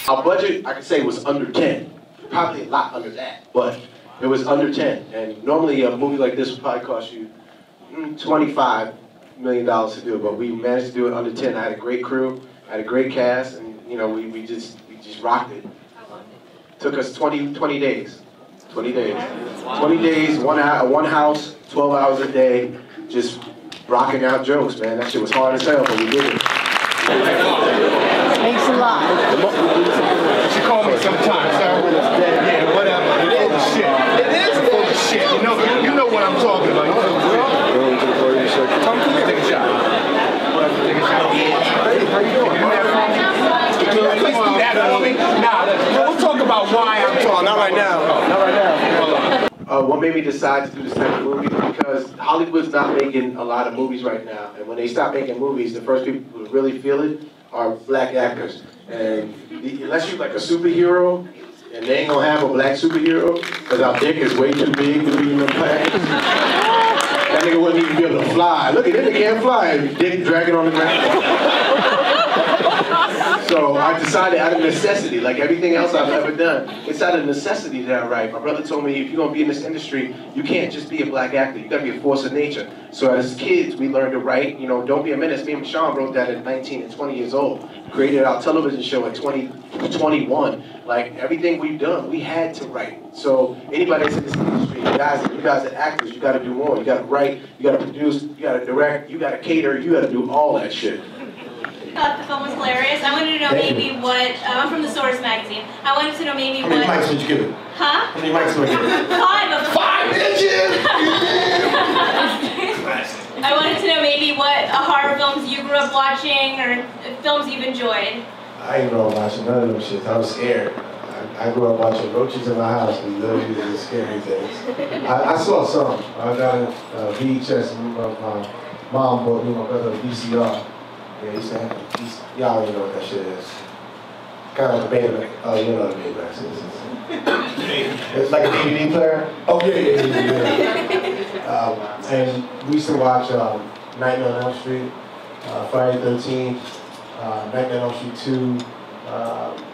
Our budget, I could say, was under 10. Probably a lot under that, but it was under 10. And normally a movie like this would probably cost you $25 million to do, but we managed to do it under 10. I had a great crew, I had a great cast, and you know, we just rocked it. Took us 20 days. 20 days. 20 days, one house, 12 hours a day, just rocking out jokes, man. That shit was hard as hell, but we did it. Thanks a lot. She called me sometimes, sir. Yeah, whatever. It is shit. It is full of shit. You know what I'm talking about. Come here, take a shot. Take a shot. Hey, how you doing? Please do that for me. Nah, we'll talk about why I'm talking. Not right now. Not right now. What made me decide to do this type of movie? Because Hollywood's not making a lot of movies right now. And when they stop making movies, the first people who really feel it are black actors. And unless you're like a superhero, and they ain't gonna have a black superhero, because our dick is way too big to be in the black. That nigga wouldn't even be able to fly. Look at him, he can't fly. Dick dragging on the ground. So I decided out of necessity, like everything else I've ever done, it's out of necessity that I write. My brother told me if you're gonna be in this industry, you can't just be a black actor, you gotta be a force of nature. So as kids, we learned to write, you know, Don't Be a Menace. Me and Sean wrote that at 19 and 20 years old. Created our television show at 21. Like everything we've done, we had to write. So anybody that's in this industry, you guys are actors, you gotta do more. You gotta write, you gotta produce, you gotta direct, you gotta cater, you gotta do all that shit. Thought the film was hilarious. I wanted to know maybe what, I'm from the Source magazine. I wanted to know maybe what... How many mics would you give it? Huh? How many mics would you give it? 5 of them. 5 inches! I wanted to know maybe what horror films you grew up watching or films you've enjoyed. I ain't grow up watching none of them shit. I was scared. I grew up watching roaches in my house and those are the scary things. I saw some. I got a VHS and my mom bought me my brother a VCR. Yeah, he used to have y'all already know what that shit is. Kind of like a Betamax. Oh, you know what a Betamax is. It's like a DVD player. Oh, yeah. And we used to watch Nightmare on Elm Street, Friday the 13th, Nightmare on Elm Street 2,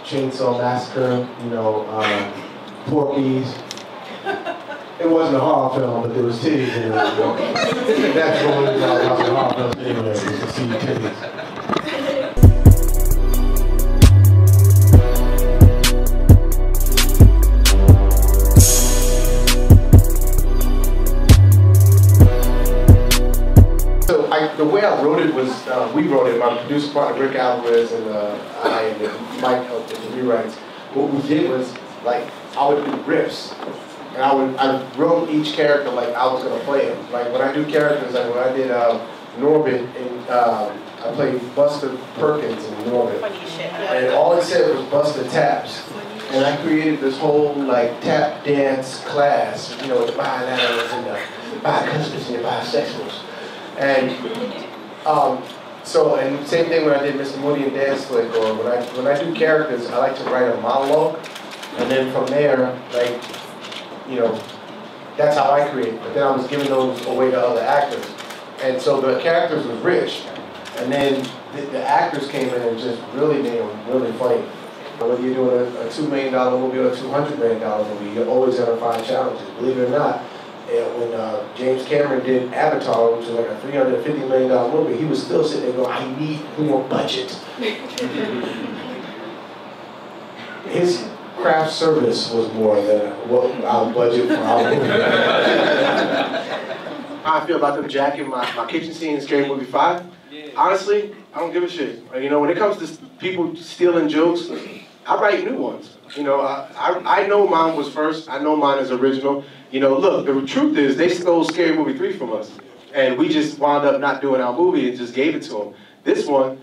Chainsaw Massacre, you know, Porky's. It wasn't a horror film, but there was titties in it. That's what we thought about the horror film anyway, was to see titties. So the way I wrote it was, we wrote it, my producer partner Rick Alvarez and I and Mike helped with the rewrites. What we did was, like, I would do riffs. And I wrote each character like I was gonna play him. Like when I do characters, like when I did Norbit, and I played Buster Perkins in Norbit. And all it said was Buster Taps. And I created this whole like tap dance class, you know, with the bilaterals and the bicuspids and the bisexuals. And and same thing when I did Mr. Moody and Dance Flick, or when I do characters, I like to write a monologue, and then from there, like, you know, that's how I create. But then I was giving those away to other actors. And so the characters was rich. And then the actors came in and just really made them really funny. Whether you're doing a $2 million movie or a $200 million movie, you're always going to find challenges. Believe it or not, when James Cameron did Avatar, which was like a $350 million movie, he was still sitting there going, I need more budget. His craft service was more than what our budget for our movie. How I feel about them jacking my kitchen scene in Scary Movie 5? Honestly, I don't give a shit. You know, when it comes to people stealing jokes, I write new ones. You know, I know mine was first. I know mine is original. You know, look, the truth is they stole Scary Movie 3 from us. And we just wound up not doing our movie and just gave it to them. This one,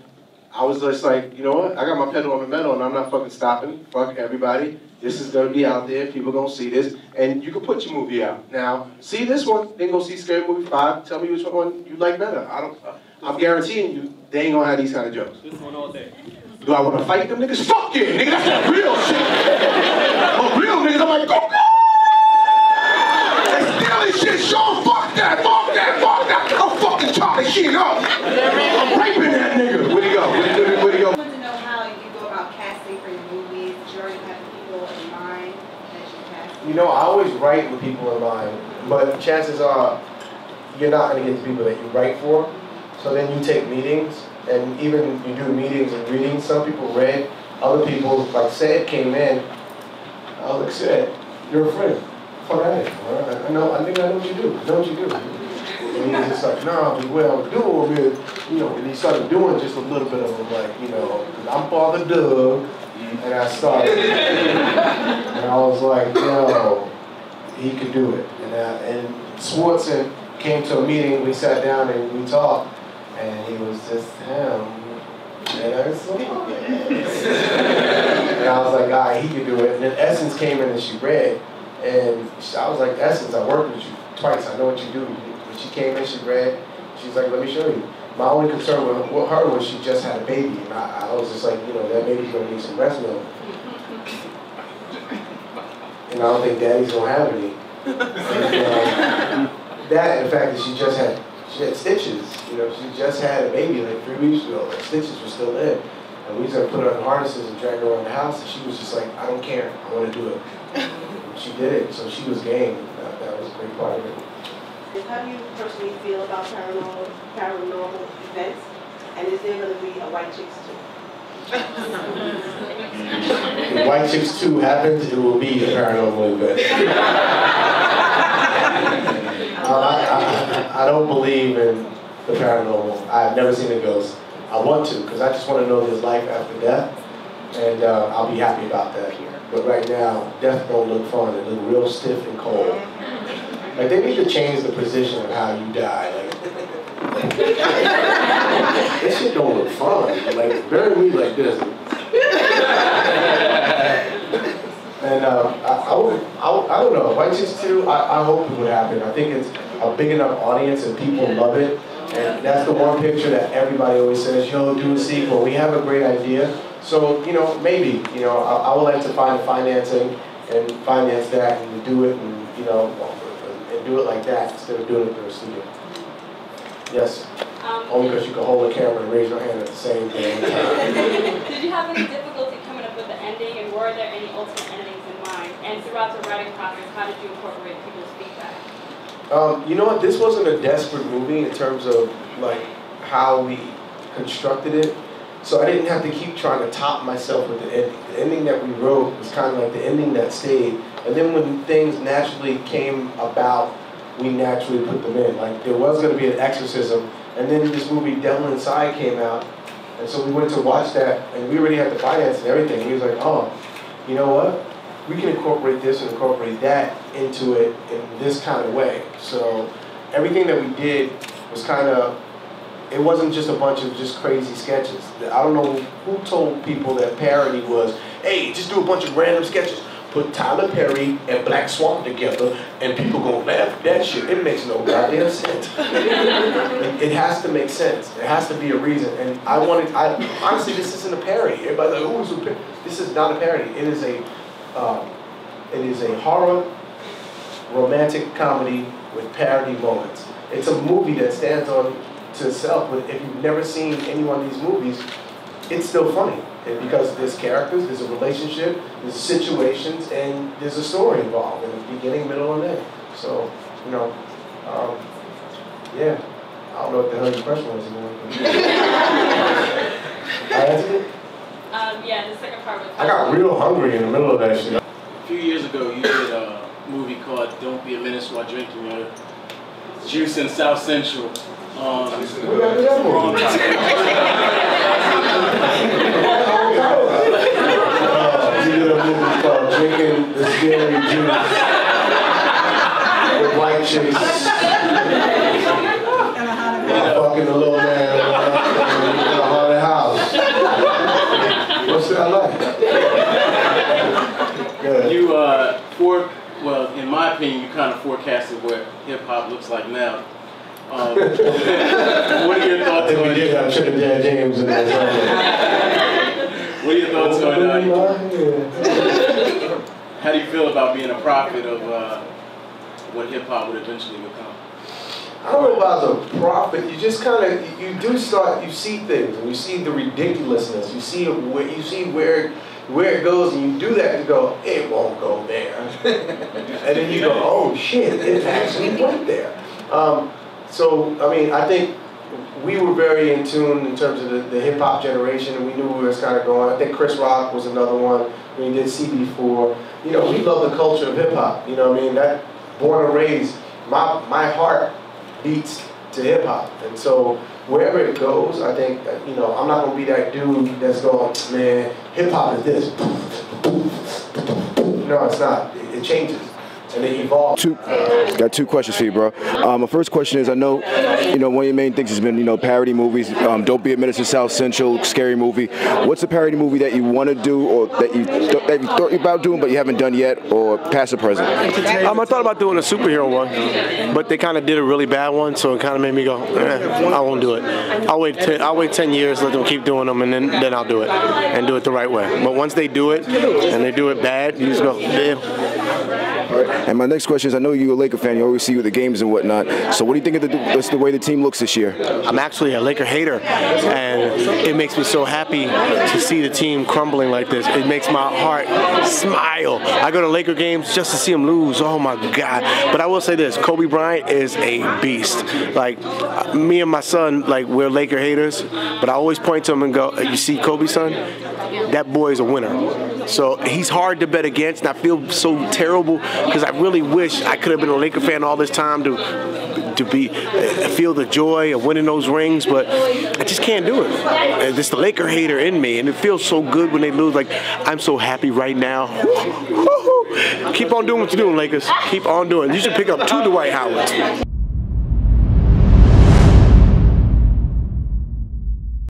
I was just like, you know what? I got my pedal on the metal and I'm not fucking stopping. Fuck everybody. This is gonna be out there. People gonna see this. And you can put your movie out. Now, see this one, then go see Scary Movie 5. Tell me which one you like better. I'm guaranteeing you, they ain't gonna have these kind of jokes. This one all day. Do I wanna fight them niggas? Fuck yeah, nigga, that's that real shit. Oh, real niggas, I'm like, go, go! They stealing shit, Sean, fuck that, fuck that, fuck that. I'm fucking chopping shit up. I'm raping that nigga. Where'd he go? Where'd he go? I want to know how you go about casting for your movie. know, I always write with people in mind, but chances are you're not going to get the people that you write for. So then you take meetings, and even you do meetings and readings. Some people read, other people, like Sid came in. I was like, Sid, you're a friend. Fuck out of here. I think I know what you do. I know what you do. And he was just like, nah, but what I was doing is, you know, and he started doing just a little bit of them, like, you know, I'm Father Doug, and I started, and I was like, yo, he could do it. And Swartzen came to a meeting, we sat down and we talked, and he was just him. And I was like, oh, yes. And I was like, all right, he could do it. And then Essence came in and she read, and I was like, Essence, I worked with you twice, I know what you do. When she came in, she read, she's like, let me show you. My only concern with her was she just had a baby, and I was just like, you know, that baby's gonna need some breast milk. And I don't think daddy's gonna have any. And, that and the fact that she had stitches, you know, she just had a baby like 3 weeks ago, the stitches were still in. And we just put her in harnesses and drag her around the house, and she was just like, I don't care, I wanna do it. And she did it, so she was game. That was a great part of it. How do you personally feel about paranormal events? And is there going to be a White Chicks 2? If White Chicks 2 happens, it will be a paranormal event. I don't believe in the paranormal. I've never seen a ghost. I want to, because I just want to know there's life after death, and I'll be happy about that. But right now, death don't look fun. It look real stiff and cold. Like, they need to change the position of how you die. Like, this shit don't look fun. Like, bury me like this. And I don't know. White Chicks 2, I hope it would happen. I think it's a big enough audience and people love it. And that's the one picture that everybody always says, yo, do a sequel. We have a great idea. So, you know, maybe, you know, I would like to find the financing and finance that and do it and, you know, and do it like that instead of doing it through a studio. Yes? Only because you can hold the camera and raise your hand at the same time. Did you have any difficulty coming up with the ending, and were there any ultimate endings in mind? And throughout the writing process, how did you incorporate people's feedback? You know what? This wasn't a desperate movie in terms of like how we constructed it. So I didn't have to keep trying to top myself with the ending. The ending that we wrote was kind of like the ending that stayed. And then when things naturally came about, we naturally put them in. Like there was going to be an exorcism, and then this movie Devil Inside came out, and so we went to watch that, and we already had the finance and everything. He was like, oh, you know what? We can incorporate this and incorporate that into it in this kind of way. So everything that we did was kind of, it wasn't just a bunch of just crazy sketches. I don't know who told people that parody was, hey, just do a bunch of random sketches. Put Tyler Perry and Black Swan together, and people gonna laugh at that shit. It makes no goddamn sense. It has to make sense. There has to be a reason. And honestly, this isn't a parody. Everybody's like, who's a parody? This is not a parody. It is a horror, romantic comedy with parody moments. It's a movie that stands on to itself, but if you've never seen any one of these movies, it's still funny. Because there's characters, there's a relationship, there's situations, and there's a story involved in the beginning, middle, and end. So, you know, yeah. I don't know what the hell your question was anymore. I answered it? Yeah, the second part was... I got real hungry in the middle of that shit. A few years ago, you did a movie called Don't Be a Menace While Drinking Your Juice in South Central. We got to do that movie. You did a movie called Drinking the Scary Juice with white chicks. Fucking the little man in a haunted house. What's that like? Good. You, well, in my opinion, you kind of forecasted what hip-hop looks like now. What are your thoughts on... We did have Trinidad James in that song. What are your thoughts on how do you feel about being a prophet of what hip-hop would eventually become? I I don't know about as a prophet. You just kind of, you do start, you see things, and you see the ridiculousness. You see where it goes, and you do that to go, it won't go there. And then you go, oh shit, it actually went there. So, I mean, I think we were very in tune in terms of the hip-hop generation, and we knew where it was kind of going. I think Chris Rock was another one when he did CB4. You know, we love the culture of hip-hop. You know what I mean? That, born and raised, my heart beats to hip-hop. And so wherever it goes, I think, you know, I'm not going to be that dude that's going, man, hip-hop is this. No, it's not. It changes. And it evolves. Got two questions for you, bro. My first question is, I know, you know, one of your main things has been, you know, parody movies. Don't Be Admitted to South Central, scary movie. What's a parody movie that you want to do, or that you thought about doing but you haven't done yet, or past or present? I thought about doing a superhero one, but they kind of did a really bad one, so it kind of made me go, I won't do it. I'll wait 10 years, let them keep doing them, and then I'll do it, and do it the right way. But once they do it, and they do it bad, you just go, damn. And my next question is, I know you're a Laker fan, you always see you at the games and whatnot, so what do you think of the way the team looks this year? I'm actually a Laker hater, and it makes me so happy to see the team crumbling like this. It makes my heart smile. I go to Laker games just to see them lose, oh my God. But I will say this, Kobe Bryant is a beast. Like, me and my son, like, we're Laker haters, but I always point to him and go, you see Kobe, son? That boy is a winner. So he's hard to bet against, and I feel so terrible because I really wish I could have been a Laker fan all this time to feel the joy of winning those rings, but I just can't do it. And it's the Laker hater in me, and it feels so good when they lose. Like, I'm so happy right now. Keep on doing what you're doing, Lakers. Keep on doing. You should pick up 2 Dwight Howards.